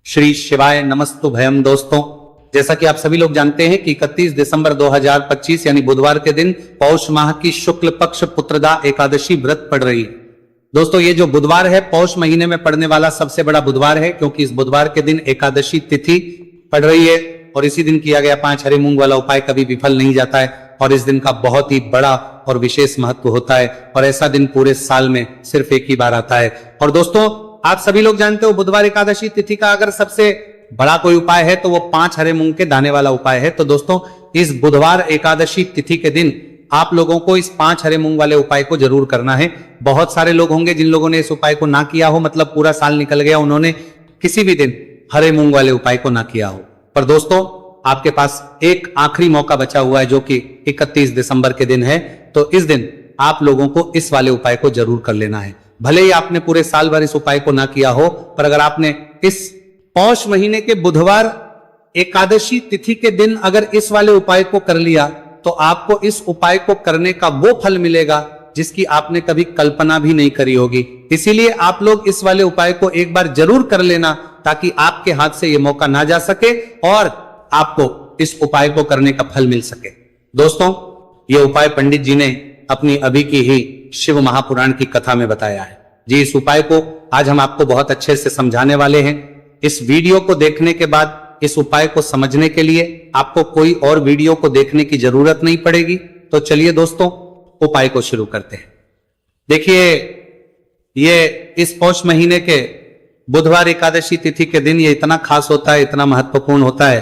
श्री शिवाय नमस्तु भयम। दोस्तों, जैसा कि आप सभी लोग जानते हैं कि 31 दिसंबर 2025 यानी बुधवार के दिन पौष माह की शुक्ल पक्ष पुत्रदा एकादशी व्रत पड़ रही है। दोस्तों, ये जो बुधवार है पौष महीने में पड़ने वाला सबसे बड़ा बुधवार है, क्योंकि इस बुधवार के दिन एकादशी तिथि पड़ रही है और इसी दिन किया गया 5 हरे मूंग वाला उपाय कभी विफल नहीं जाता है और इस दिन का बहुत ही बड़ा और विशेष महत्व होता है और ऐसा दिन पूरे साल में सिर्फ एक ही बार आता है। और दोस्तों, आप सभी लोग जानते हो बुधवार एकादशी तिथि का अगर सबसे बड़ा कोई उपाय है तो वो 5 हरे मूंग के दाने वाला उपाय है। तो दोस्तों, इस बुधवार एकादशी तिथि के दिन आप लोगों को इस 5 हरे मूंग वाले उपाय को जरूर करना है। बहुत सारे लोग होंगे जिन लोगों ने इस उपाय को ना किया हो, मतलब पूरा साल निकल गया, उन्होंने किसी भी दिन हरे मूंग वाले उपाय को ना किया हो। पर दोस्तों, आपके पास एक आखिरी मौका बचा हुआ है जो कि 31 दिसंबर के दिन है। तो इस दिन आप लोगों को इस वाले उपाय को जरूर कर लेना है। भले ही आपने पूरे साल भर इस उपाय को ना किया हो, पर अगर आपने इस पौष महीने के बुधवार एकादशी तिथि के दिन अगर इस वाले उपाय को कर लिया तो आपको इस उपाय को करने का वो फल मिलेगा जिसकी आपने कभी कल्पना भी नहीं करी होगी। इसीलिए आप लोग इस वाले उपाय को एक बार जरूर कर लेना ताकि आपके हाथ से यह मौका ना जा सके और आपको इस उपाय को करने का फल मिल सके। दोस्तों, यह उपाय पंडित जी ने अपनी अभी की ही शिव महापुराण की कथा में बताया है जी। इस उपाय को आज हम आपको बहुत अच्छे से समझाने वाले हैं। इस वीडियो को देखने के बाद इस उपाय को समझने के लिए आपको कोई और वीडियो को देखने की जरूरत नहीं पड़ेगी। तो चलिए दोस्तों, उपाय को शुरू करते हैं। देखिए, ये इस पौष महीने के बुधवार एकादशी तिथि के दिन ये इतना खास होता है, इतना महत्वपूर्ण होता है।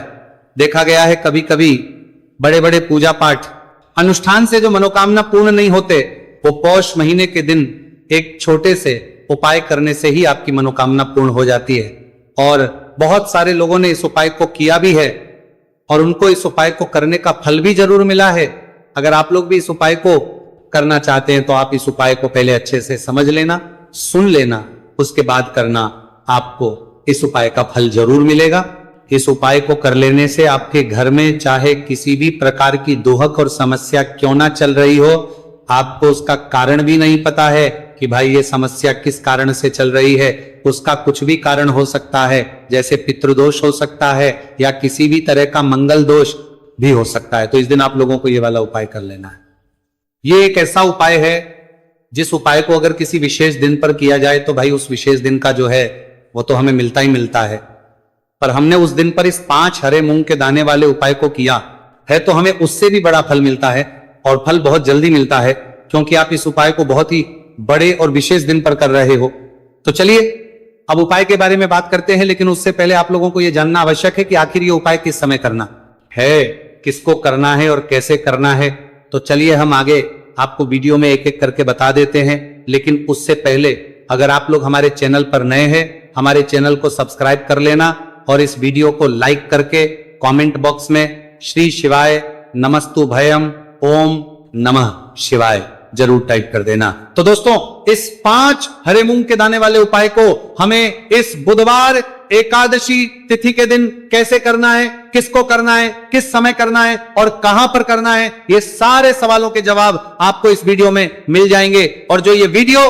देखा गया है कभी कभी बड़े बड़े पूजा पाठ अनुष्ठान से जो मनोकामना पूर्ण नहीं होते, वो पौष महीने के दिन एक छोटे से उपाय करने से ही आपकी मनोकामना पूर्ण हो जाती है। और बहुत सारे लोगों ने इस उपाय को किया भी है और उनको इस उपाय को करने का फल भी जरूर मिला है। अगर आप लोग भी इस उपाय को करना चाहते हैं तो आप इस उपाय को पहले अच्छे से समझ लेना, सुन लेना, उसके बाद करना, आपको इस उपाय का फल जरूर मिलेगा। इस उपाय को कर लेने से आपके घर में चाहे किसी भी प्रकार की दुहक और समस्या क्यों ना चल रही हो, आपको उसका कारण भी नहीं पता है कि भाई ये समस्या किस कारण से चल रही है, उसका कुछ भी कारण हो सकता है, जैसे पितृदोष हो सकता है या किसी भी तरह का मंगल दोष भी हो सकता है। तो इस दिन आप लोगों को ये वाला उपाय कर लेना है। ये एक ऐसा उपाय है जिस उपाय को अगर किसी विशेष दिन पर किया जाए तो भाई उस विशेष दिन का जो है वो तो हमें मिलता ही मिलता है। पर हमने उस दिन पर इस 5 हरे मूंग के दाने वाले उपाय को किया है तो हमें उससे भी बड़ा फल मिलता है और फल बहुत जल्दी मिलता है, क्योंकि आप इस उपाय को बहुत ही बड़े और विशेष दिन पर कर रहे हो। तो चलिए अब उपाय के बारे में बात करते हैं, लेकिन उससे पहले आप लोगों को यह जानना आवश्यक है कि आखिर ये उपाय किस समय करना है, किसको करना है और कैसे करना है। तो चलिए हम आगे आपको वीडियो में एक एक करके बता देते हैं। लेकिन उससे पहले अगर आप लोग हमारे चैनल पर नए हैं, हमारे चैनल को सब्सक्राइब कर लेना और इस वीडियो को लाइक करके कमेंट बॉक्स में श्री शिवाय नमस्तु भयम ओम नमः शिवाय जरूर टाइप कर देना। तो दोस्तों, इस 5 हरे मूंग के दाने वाले उपाय को हमें इस बुधवार एकादशी तिथि के दिन कैसे करना है, किसको करना है, किस समय करना है और कहां पर करना है, ये सारे सवालों के जवाब आपको इस वीडियो में मिल जाएंगे। और जो ये वीडियो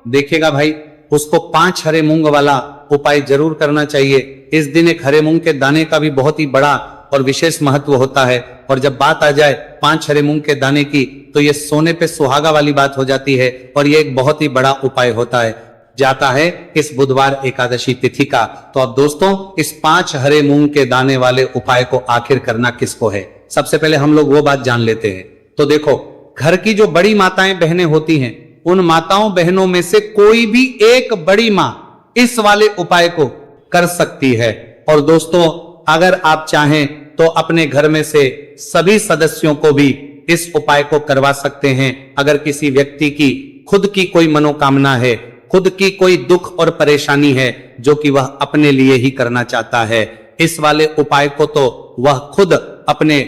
देखेगा भाई, उसको 5 हरे मूंग वाला उपाय जरूर करना चाहिए। इस दिन एक हरे मूंग के दाने का भी बहुत ही बड़ा और विशेष महत्व होता है। और जब बात आ जाए 5 हरे मूंग के दाने की तो ये सोने पे सुहागा वाली बात हो जाती है और ये एक बहुत ही बड़ा उपाय होता है जाता है इस बुधवार एकादशी तिथि का। तो अब दोस्तों, इस 5 हरे मूंग के दाने वाले उपाय को आखिर करना किसको है, सबसे पहले हम लोग वो बात जान लेते हैं। तो देखो, घर की जो बड़ी माताएं बहनें होती हैं, उन माताओं बहनों में से कोई भी एक बड़ी मां इस वाले उपाय को कर सकती है। और दोस्तों, अगर आप चाहें तो अपने घर में से सभी सदस्यों को भी इस उपाय को करवा सकते हैं। अगर किसी व्यक्ति की खुद की कोई मनोकामना है, खुद की कोई दुख और परेशानी है जो कि वह अपने लिए ही करना चाहता है, इस वाले उपाय को तो वह खुद अपने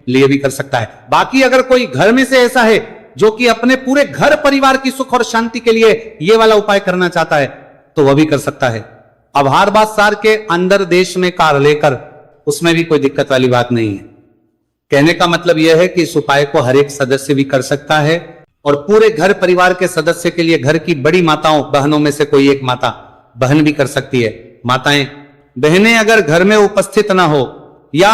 लिए भी कर सकता है। बाकी अगर कोई घर में से ऐसा है जो कि अपने पूरे घर परिवार की सुख और शांति के लिए ये वाला उपाय करना चाहता है तो वह भी कर सकता है। अब हर बात सार के अंदर देश में कार लेकर उसमें भी कोई दिक्कत वाली बात नहीं है। कहने का मतलब यह है कि इस उपाय को हर एक सदस्य भी कर सकता है और पूरे घर परिवार के सदस्य के लिए घर की बड़ी माताओं बहनों में से कोई एक माता बहन भी कर सकती है। माताएं बहनें अगर घर में उपस्थित ना हो या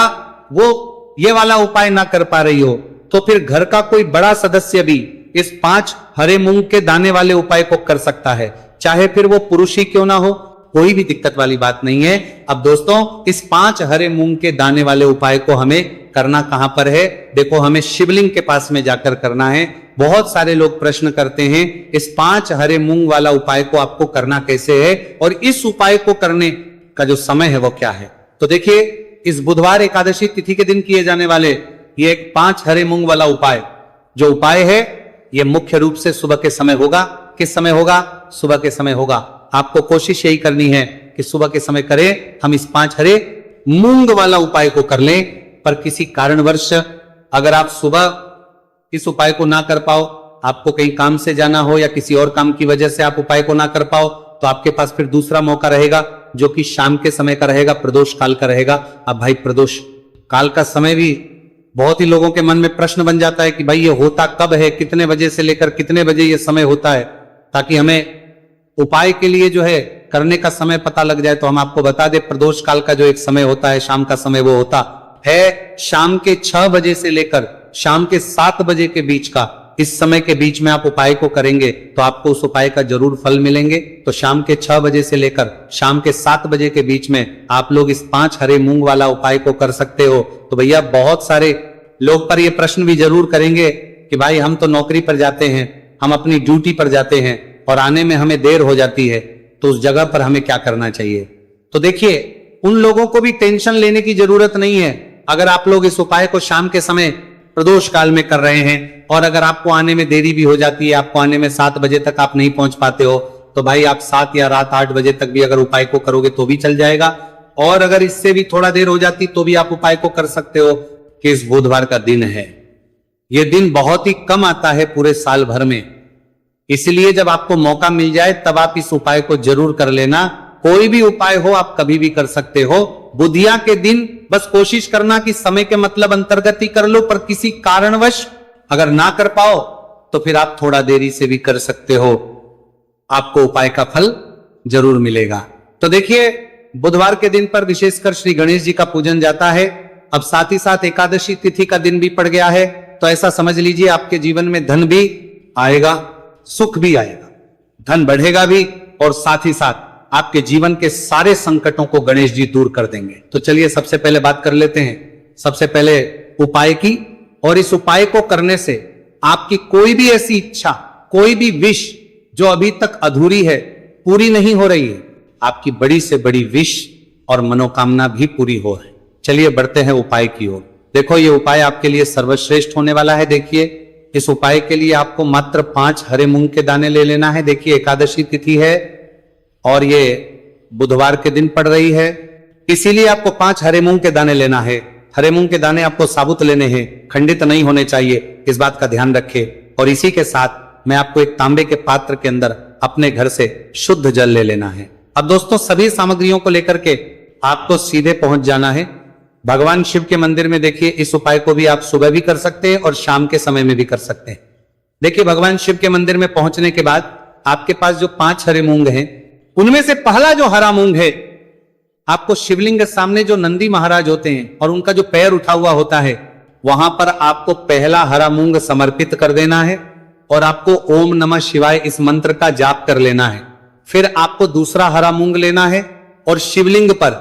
वो ये वाला उपाय ना कर पा रही हो, तो फिर घर का कोई बड़ा सदस्य भी इस 5 हरे मूंग के दाने वाले उपाय को कर सकता है, चाहे फिर वो पुरुष ही क्यों ना हो, कोई भी दिक्कत वाली बात नहीं है। अब दोस्तों, इस 5 हरे मूंग के दाने वाले उपाय को हमें करना कहां पर है? देखो, हमें शिवलिंग के पास में जाकर करना है। बहुत सारे लोग प्रश्न करते हैं इस 5 हरे मूंग वाला उपाय को आपको करना कैसे है और इस उपाय को करने का जो समय है वो क्या है। तो देखिए, इस बुधवार एकादशी तिथि के दिन किए जाने वाले ये एक 5 हरे मूंग वाला उपाय, जो उपाय है ये मुख्य रूप से सुबह के समय होगा। किस समय होगा? सुबह के समय होगा। आपको कोशिश यही करनी है कि सुबह के समय करें, हम इस 5 हरे मूंग वाला उपाय को कर लें। पर किसी कारणवश अगर आप सुबह इस उपाय को ना कर पाओ, आपको कहीं काम से जाना हो या किसी और काम की वजह से आप उपाय को ना कर पाओ, तो आपके पास फिर दूसरा मौका रहेगा, जो कि शाम के समय का रहेगा, प्रदोष काल का रहेगा। अब भाई, प्रदोष काल का समय भी बहुत ही लोगों के मन में प्रश्न बन जाता है कि भाई ये होता कब है, कितने बजे से लेकर कितने बजे ये समय होता है, ताकि हमें उपाय के लिए जो है करने का समय पता लग जाए। तो हम आपको बता दें, प्रदोष काल का जो एक समय होता है, शाम का समय, वो होता है शाम के 6 बजे से लेकर शाम के 7 बजे के बीच का। इस समय के बीच में आप उपाय को करेंगे तो आपको उस उपाय का जरूर फल मिलेंगे। तो शाम के 6 बजे से लेकर शाम के 7 बजे के बीच में आप लोग इस 5 हरे मूंग वाला उपाय को कर सकते हो। तो भैया, बहुत सारे लोग पर ये प्रश्न भी जरूर करेंगे कि भाई हम तो नौकरी पर जाते हैं, हम अपनी ड्यूटी पर जाते हैं और आने में हमें देर हो जाती है, तो उस जगह पर हमें क्या करना चाहिए? तो देखिए, उन लोगों को भी टेंशन लेने की जरूरत नहीं है। अगर आप लोग इस उपाय को शाम के समय प्रदोष काल में कर रहे हैं और अगर आपको आने में देरी भी हो जाती है, आपको आने में 7 बजे तक आप नहीं पहुंच पाते हो, तो भाई आप 7 या रात 8 बजे तक भी अगर उपाय को करोगे तो भी चल जाएगा। और अगर इससे भी थोड़ा देर हो जाती तो भी आप उपाय को कर सकते हो कि इस बुधवार का दिन है। यह दिन बहुत ही कम आता है पूरे साल भर में, इसलिए जब आपको मौका मिल जाए तब आप इस उपाय को जरूर कर लेना। कोई भी उपाय हो, आप कभी भी कर सकते हो। बुधिया के दिन बस कोशिश करना कि समय के मतलब अंतर्गत ही कर लो, पर किसी कारणवश अगर ना कर पाओ तो फिर आप थोड़ा देरी से भी कर सकते हो, आपको उपाय का फल जरूर मिलेगा। तो देखिए, बुधवार के दिन पर विशेषकर श्री गणेश जी का पूजन जाता है। अब साथ ही साथ एकादशी तिथि का दिन भी पड़ गया है, तो ऐसा समझ लीजिए आपके जीवन में धन भी आएगा, सुख भी आएगा, धन बढ़ेगा भी, और साथ ही साथ आपके जीवन के सारे संकटों को गणेश जी दूर कर देंगे। तो चलिए सबसे पहले बात कर लेते हैं सबसे पहले उपाय की। और इस उपाय को करने से आपकी कोई भी ऐसी इच्छा, कोई भी विश जो अभी तक अधूरी है, पूरी नहीं हो रही है, आपकी बड़ी से बड़ी विश और मनोकामना भी पूरी हो है। चलिए बढ़ते हैं उपाय की ओर। देखो, ये उपाय आपके लिए सर्वश्रेष्ठ होने वाला है। देखिए, इस उपाय के लिए आपको मात्र 5 हरे मूंग के दाने ले लेना है। देखिए, एकादशी तिथि है और ये बुधवार के दिन पड़ रही है, इसीलिए आपको 5 हरे मूंग के दाने लेना है। हरे मूंग के दाने आपको साबुत लेने हैं, खंडित नहीं होने चाहिए, इस बात का ध्यान रखें। और इसी के साथ मैं आपको एक तांबे के पात्र के अंदर अपने घर से शुद्ध जल ले लेना है। अब दोस्तों, सभी सामग्रियों को लेकर के आपको सीधे पहुंच जाना है भगवान शिव के मंदिर में। देखिए, इस उपाय को भी आप सुबह भी कर सकते हैं और शाम के समय में भी कर सकते हैं। देखिए, भगवान शिव के मंदिर में पहुंचने के बाद आपके पास जो 5 हरे मूंग हैं, उनमें से पहला जो हरा मूंग है, आपको शिवलिंग के सामने जो नंदी महाराज होते हैं और उनका जो पैर उठा हुआ होता है, वहां पर आपको पहला हरा मूंग समर्पित कर देना है और आपको ओम नमः शिवाय इस मंत्र का जाप कर लेना है। फिर आपको दूसरा हरा मूंग लेना है और शिवलिंग पर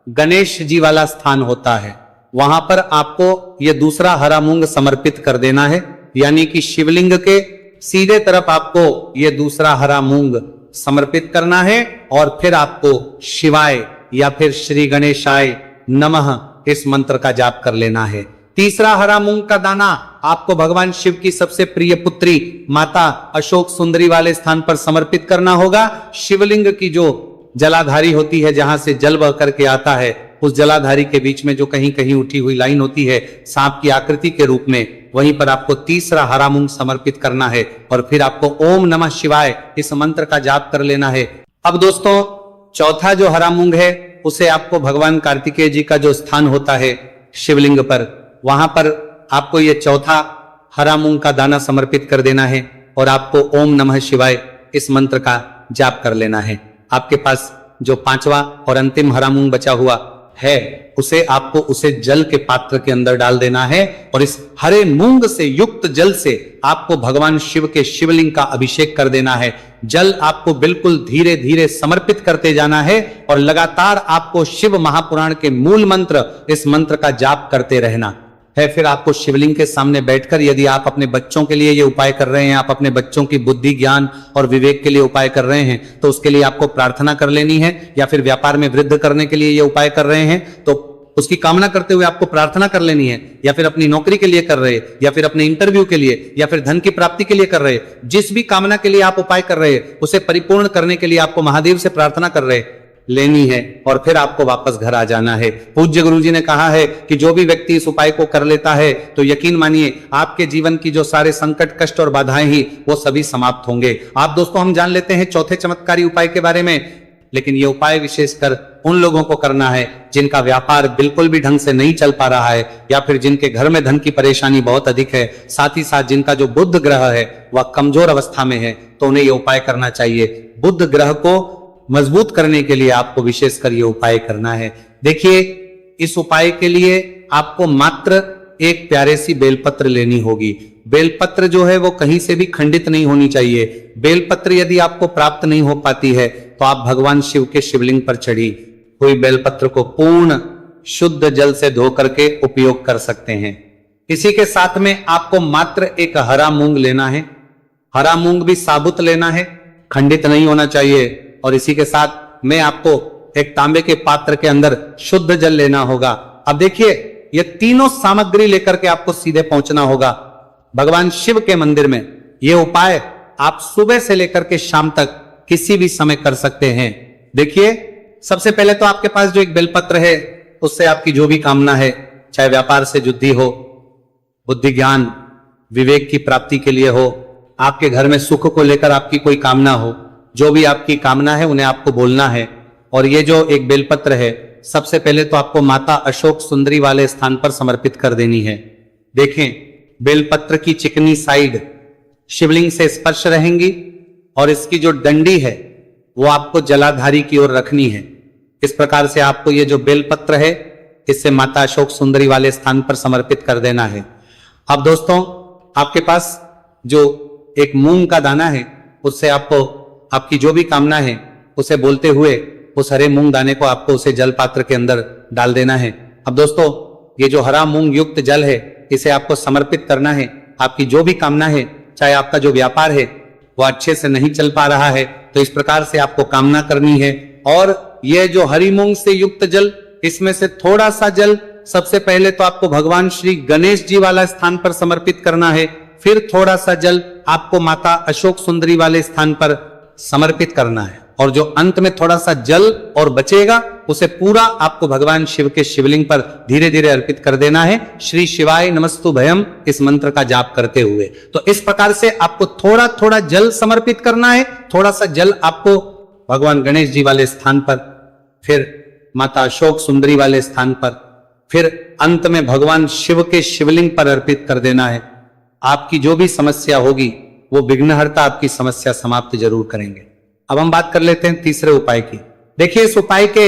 गणेश जी वाला स्थान होता है, वहां पर आपको यह दूसरा हरा मूंग समर्पित कर देना है। यानी कि शिवलिंग के सीधे तरफ आपको यह दूसरा हरा मूंग समर्पित करना है और फिर आपको शिवाय या फिर श्री गणेशाय नमः इस मंत्र का जाप कर लेना है। तीसरा हरा मूंग का दाना आपको भगवान शिव की सबसे प्रिय पुत्री माता अशोक सुंदरी वाले स्थान पर समर्पित करना होगा। शिवलिंग की जो जलाधारी होती है, जहां से जल बह करके आता है, उस जलाधारी के बीच में जो कहीं कहीं उठी हुई लाइन होती है सांप की आकृति के रूप में, वहीं पर आपको तीसरा हरा मूंग समर्पित करना है और फिर आपको ओम नमः शिवाय इस मंत्र का जाप कर लेना है। अब दोस्तों, चौथा जो हरा मूंग है, उसे आपको भगवान कार्तिकेय जी का जो स्थान होता है शिवलिंग पर, वहां पर आपको यह चौथा हरा मूंग का दाना समर्पित कर देना है और आपको ओम नमः शिवाय इस मंत्र का जाप कर लेना है। आपके पास जो पांचवा और अंतिम हरा मूंग बचा हुआ है उसे आपको उसे जल के पात्र के अंदर डाल देना है और इस हरे मूंग से युक्त जल से आपको भगवान शिव के शिवलिंग का अभिषेक कर देना है। जल आपको बिल्कुल धीरे धीरे समर्पित करते जाना है और लगातार आपको शिव महापुराण के मूल मंत्र, इस मंत्र का जाप करते रहना है। फिर आपको शिवलिंग के सामने बैठकर, यदि आप अपने बच्चों के लिए ये उपाय कर रहे हैं, आप अपने बच्चों की बुद्धि, ज्ञान और विवेक के लिए उपाय कर रहे हैं, तो उसके लिए आपको प्रार्थना कर लेनी है। या फिर व्यापार में वृद्धि करने के लिए ये उपाय कर रहे हैं तो उसकी कामना करते हुए आपको प्रार्थना कर लेनी है। या फिर अपनी नौकरी के लिए कर रहे, या फिर अपने इंटरव्यू के लिए, या फिर धन की प्राप्ति के लिए कर रहे, जिस भी कामना के लिए आप उपाय कर रहे हैं उसे परिपूर्ण करने के लिए आपको महादेव से प्रार्थना कर रहे लेनी है और फिर आपको वापस घर आ जाना है। पूज्य गुरु जी ने कहा है कि जो भी व्यक्ति इस उपाय को कर लेता है तो यकीन मानिए आपके जीवन की जो सारे संकट, कष्ट और बाधाएं ही वो सभी समाप्त होंगे। आप दोस्तों, हम जान लेते हैं चौथे चमत्कारी उपाय के बारे में, लेकिन ये उपाय विशेषकर उन लोगों को करना है जिनका व्यापार बिल्कुल भी ढंग से नहीं चल पा रहा है, या फिर जिनके घर में धन की परेशानी बहुत अधिक है, साथ ही साथ जिनका जो बुध ग्रह है वह कमजोर अवस्था में है, तो उन्हें ये उपाय करना चाहिए। बुध ग्रह को मजबूत करने के लिए आपको विशेषकर ये उपाय करना है। देखिए, इस उपाय के लिए आपको मात्र एक प्यारे सी बेलपत्र लेनी होगी। बेलपत्र जो है वो कहीं से भी खंडित नहीं होनी चाहिए। बेलपत्र यदि आपको प्राप्त नहीं हो पाती है तो आप भगवान शिव के शिवलिंग पर चढ़ी हुई बेलपत्र को पूर्ण शुद्ध जल से धो करके उपयोग कर सकते हैं। इसी के साथ में आपको मात्र एक हरा मूंग लेना है। हरा मूंग भी साबुत लेना है, खंडित नहीं होना चाहिए। और इसी के साथ में आपको एक तांबे के पात्र के अंदर शुद्ध जल लेना होगा। अब देखिए, ये तीनों सामग्री लेकर के आपको सीधे पहुंचना होगा भगवान शिव के मंदिर में। ये उपाय आप सुबह से लेकर के शाम तक किसी भी समय कर सकते हैं। देखिए, सबसे पहले तो आपके पास जो एक बेलपत्र है उससे आपकी जो भी कामना है, चाहे व्यापार से जुद्धि हो, बुद्धि ज्ञान विवेक की प्राप्ति के लिए हो, आपके घर में सुख को लेकर आपकी कोई कामना हो, जो भी आपकी कामना है उन्हें आपको बोलना है। और ये जो एक बेलपत्र है सबसे पहले तो आपको माता अशोक सुंदरी वाले स्थान पर समर्पित कर देनी है। देखें, बेलपत्र की चिकनी साइड शिवलिंग से स्पर्श रहेंगी और इसकी जो डंडी है वो आपको जलाधारी की ओर रखनी है। इस प्रकार से आपको ये जो बेलपत्र है इससे माता अशोक सुंदरी वाले स्थान पर समर्पित कर देना है। अब दोस्तों, आपके पास जो एक मूंग का दाना है उससे आपको आपकी जो भी कामना है उसे बोलते हुए उस हरे मूंग दाने को आपको उसे जल पात्र के अंदर डाल देना है। अब दोस्तों, ये जो हरा मूंग युक्त जल है इसे आपको समर्पित करना है। आपकी जो भी कामना है, चाहे आपका जो व्यापार है वो अच्छे से नहीं चल पा रहा है तो इस प्रकार से आपको कामना करनी है। और यह जो हरी मूंग से युक्त जल, इसमें से थोड़ा सा जल सबसे पहले तो आपको भगवान श्री गणेश जी वाला स्थान पर समर्पित करना है। फिर थोड़ा सा जल आपको माता अशोक सुंदरी वाले स्थान पर समर्पित करना है। और जो अंत में थोड़ा सा जल और बचेगा उसे पूरा आपको भगवान शिव के शिवलिंग पर धीरे धीरे अर्पित कर देना है, श्री शिवाय नमस्तुभयम इस मंत्र का जाप करते हुए। तो इस प्रकार से आपको थोड़ा थोड़ा जल समर्पित करना है। थोड़ा सा जल आपको भगवान गणेश जी वाले स्थान पर, फिर माता अशोक सुंदरी वाले स्थान पर, फिर अंत में भगवान शिव के शिवलिंग पर अर्पित कर देना है। आपकी जो भी समस्या होगी वो विघ्नहर्ता आपकी समस्या समाप्त जरूर करेंगे। अब हम बात कर लेते हैं तीसरे उपाय की। देखिए, इस उपाय के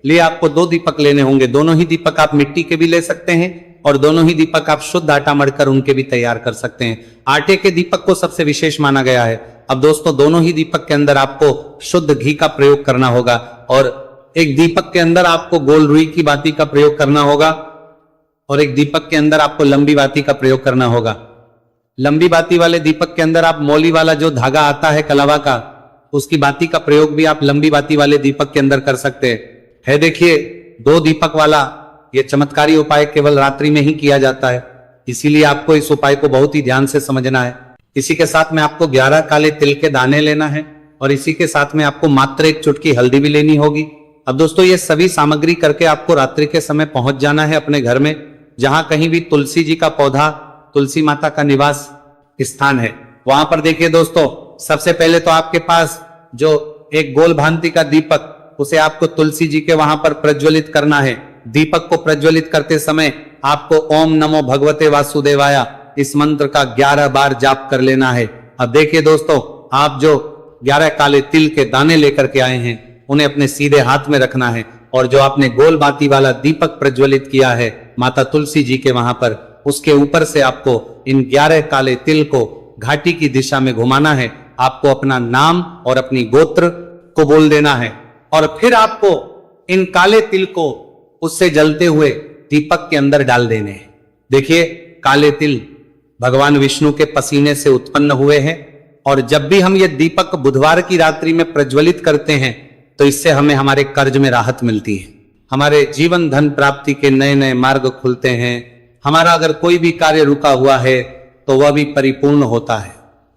लिए आपको 2 दीपक लेने होंगे। दोनों ही दीपक आप मिट्टी के भी ले सकते हैं और दोनों ही दीपक आप शुद्ध आटा मढ़कर उनके भी तैयार कर सकते हैं। आटे के दीपक को सबसे विशेष माना गया है। अब दोस्तों, दोनों ही दीपक के अंदर आपको शुद्ध घी का प्रयोग करना होगा और एक दीपक के अंदर आपको गोल रुई की बाती का प्रयोग करना होगा और एक दीपक के अंदर आपको लंबी बाती का प्रयोग करना होगा। लंबी बाती वाले दीपक के अंदर आप मौली वाला जो धागा आता है कलावा का, उसकी बाती का प्रयोग भी आप लंबी बाती वाले दीपक के अंदर कर सकते हैं। देखिए, 2 दीपक वाला ये चमत्कारी उपाय केवल रात्रि में ही किया जाता है, इसीलिए आपको इस उपाय को बहुत ही ध्यान से समझना है। इसी के साथ में आपको 11 काले तिल के दाने लेना है और इसी के साथ में आपको मात्र 1 चुटकी हल्दी भी लेनी होगी। अब दोस्तों, ये सभी सामग्री करके आपको रात्रि के समय पहुंच जाना है अपने घर में, जहां कहीं भी तुलसी जी का पौधा, तुलसी माता का निवास स्थान है, वहां पर देखिए दोस्तों, सबसे पहले तो आपके पास जो एक गोल भांति का दीपक, उसे आपको तुलसी जी के वहां पर प्रज्वलित करना है। दीपक को प्रज्वलित करते समय आपको ओम नमो भगवते वासुदेवाय इस मंत्र का 11 बार जाप कर लेना है। अब देखिए दोस्तों, आप जो 11 काले तिल के दाने लेकर के आए हैं उन्हें अपने सीधे हाथ में रखना है। और जो आपने गोल बाती वाला दीपक प्रज्वलित किया है माता तुलसी जी के वहां पर, उसके ऊपर से आपको इन 11 काले तिल को घाटी की दिशा में घुमाना है। आपको अपना नाम और अपनी गोत्र को बोल देना है और फिर आपको इन काले तिल को उससे जलते हुए दीपक के अंदर डाल देने हैं। देखिए, काले तिल भगवान विष्णु के पसीने से उत्पन्न हुए हैं और जब भी हम ये दीपक बुधवार की रात्रि में प्रज्वलित करते हैं तो इससे हमें हमारे कर्ज में राहत मिलती है, हमारे जीवन धन प्राप्ति के नए नए मार्ग खुलते हैं, हमारा अगर कोई भी कार्य रुका हुआ है तो वह भी परिपूर्ण होता है।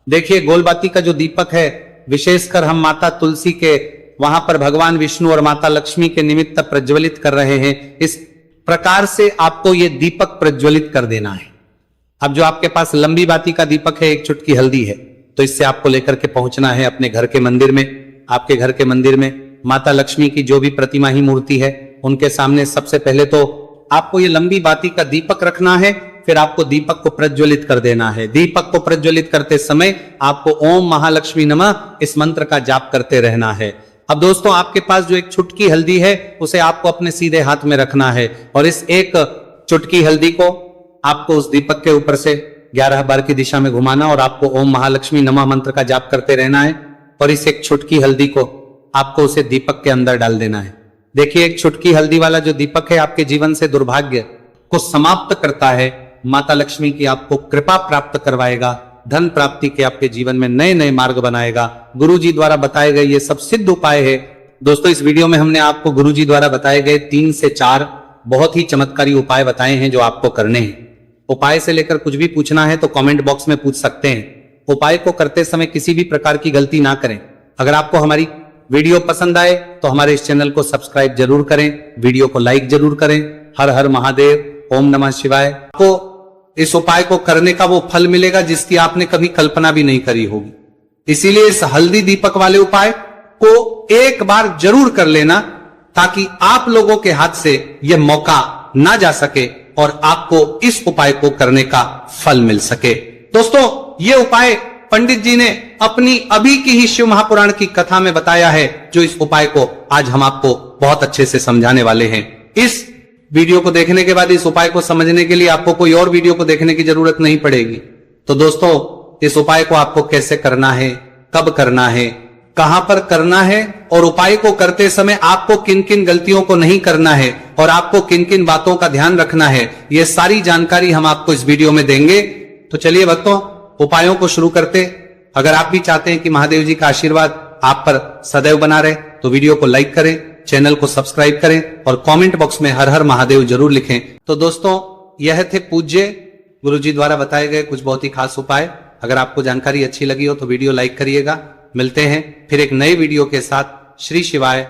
देखिए, गोलबाती का जो दीपक है विशेषकर हम माता तुलसी के वहां पर भगवान विष्णु और माता लक्ष्मी के निमित्त प्रज्वलित कर रहे हैं। इस प्रकार से आपको ये दीपक प्रज्वलित कर देना है। अब जो आपके पास लंबी बाती का दीपक है, एक चुटकी हल्दी है, तो इससे आपको लेकर के पहुंचना है अपने घर के मंदिर में। आपके घर के मंदिर में माता लक्ष्मी की जो भी प्रतिमा ही मूर्ति है उनके सामने सबसे पहले तो आपको ये लंबी बाती का दीपक रखना है, फिर आपको दीपक को प्रज्वलित कर देना है। दीपक को प्रज्वलित करते समय आपको ओम महालक्ष्मी नमः इस मंत्र का जाप करते रहना है। अब दोस्तों, आपके पास जो एक चुटकी हल्दी है उसे आपको अपने सीधे हाथ में रखना है और इस एक चुटकी हल्दी को आपको उस दीपक के ऊपर से 11 बार की दिशा में घुमाना और आपको ओम महालक्ष्मी नमः मंत्र का जाप करते रहना है और इस एक चुटकी हल्दी को आपको उसे दीपक के अंदर डाल देना है। देखिए, एक चुटकी हल्दी वाला जो दीपक है आपके जीवन से दुर्भाग्य को समाप्त करता है। माता लक्ष्मी की आपको कृपा प्राप्त करवाएगा, धन प्राप्ति के आपके जीवन में नए नए मार्ग बनाएगा। गुरु जी द्वारा बताए गए ये सब सिद्ध उपाय है। दोस्तों, इस वीडियो में हमने आपको गुरु जी द्वारा बताए गए 3 से 4 बहुत ही चमत्कारी उपाय बताए हैं जो आपको करने हैं। उपाय से लेकर कुछ भी पूछना है तो कमेंट बॉक्स में पूछ सकते हैं। उपाय को करते समय किसी भी प्रकार की गलती ना करें। अगर आपको हमारी वीडियो पसंद आए तो हमारे इस चैनल को सब्सक्राइब जरूर करें, वीडियो को लाइक जरूर करें। हर हर महादेव, ओम नमः शिवाय। आपको इस उपाय को करने का वो फल मिलेगा जिसकी आपने कभी कल्पना भी नहीं करी होगी। इसीलिए इस हल्दी दीपक वाले उपाय को एक बार जरूर कर लेना ताकि आप लोगों के हाथ से यह मौका ना जा सके और आपको इस उपाय को करने का फल मिल सके। दोस्तों, ये उपाय पंडित जी ने अपनी अभी की ही शिव महापुराण की कथा में बताया है, जो इस उपाय को आज हम आपको बहुत अच्छे से समझाने वाले हैं। इस वीडियो को देखने के बाद इस उपाय को समझने के लिए आपको कोई और वीडियो को देखने की जरूरत नहीं पड़ेगी। तो दोस्तों, इस उपाय को आपको कैसे करना है, कब करना है, कहां पर करना है और उपाय को करते समय आपको किन किन गलतियों को नहीं करना है और आपको किन किन बातों का ध्यान रखना है, ये सारी जानकारी हम आपको इस वीडियो में देंगे। तो चलिए भक्तों, उपायों को शुरू करते। अगर आप भी चाहते हैं कि महादेव जी का आशीर्वाद आप पर सदैव बना रहे तो वीडियो को लाइक करें, चैनल को सब्सक्राइब करें और कमेंट बॉक्स में हर हर महादेव जरूर लिखें। तो दोस्तों, यह थे पूज्य गुरु जी द्वारा बताए गए कुछ बहुत ही खास उपाय। अगर आपको जानकारी अच्छी लगी हो तो वीडियो लाइक करिएगा। मिलते हैं फिर एक नए वीडियो के साथ। श्री शिवाय।